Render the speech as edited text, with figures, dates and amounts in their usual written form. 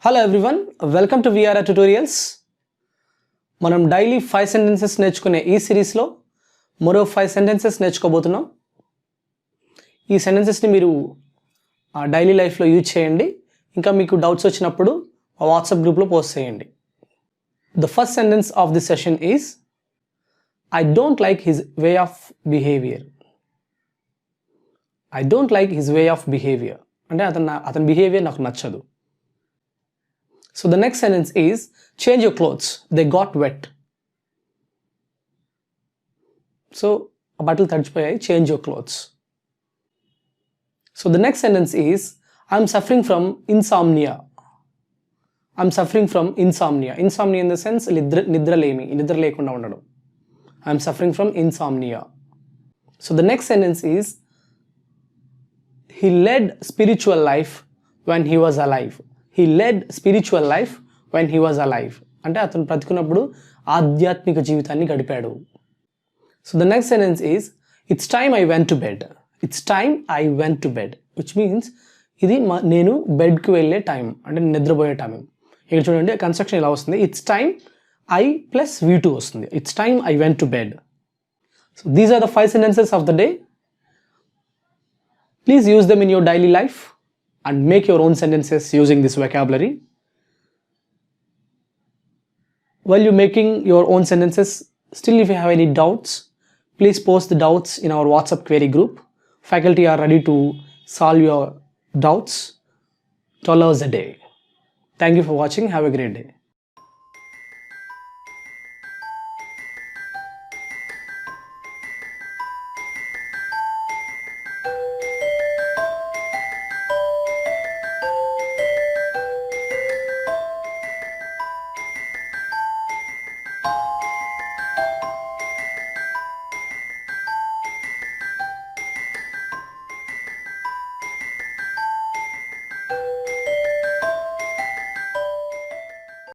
Hello everyone, welcome to VRR Tutorials. మనం daily 5 sentences నేర్చుకునే ఈ సిరీస్లో మరో 5 sentences నేర్చుకోబోతున్నాం. ఈ సెంటెన్సెస్ని మీరు డైలీ లైఫ్లో యూజ్ చేయండి. ఇంకా మీకు డౌట్స్ వచ్చినప్పుడు వాట్సాప్ గ్రూప్లో పోస్ట్ చేయండి. The first sentence of this session is I don't like his way of behavior. I don't like his way of behavior. అంటే అతని బిహేవియర్ నాకు నచ్చదు. So the next sentence is change your clothes, they got wet. So బట్టలు తడిచిపోయాయి, change your clothes. So the next sentence is I'm suffering from insomnia. I'm suffering from insomnia. Insomnia in the sense నిద్ర లేకుండా ఉండడం. I'm suffering from insomnia. So the next sentence is he led spiritual life when he was alive. He led spiritual life when he was alive. అంటే అతను బ్రతికున్నప్పుడు ఆధ్యాత్మిక జీవితాన్ని గడిపాడు. So the next sentence is it's time I went to bed. It's time I went to bed, which means ఇది నేను బెడ్కి వెళ్ళే time, అంటే నిద్రపోయే టైం. ఇక్కడ చూడండి కన్స్ట్రక్షన్ ఇలా వస్తుంది, it's time I plus V2 వస్తుంది. It's time I went to bed. So these are the 5 sentences of the day. Please use them in your daily life and make your own sentences using this vocabulary. While you're making your own sentences, still if you have any doubts, please post the doubts in our WhatsApp query group. Faculty are ready to solve your doubts 12 hours a day. Thank you for watching. Have a great day.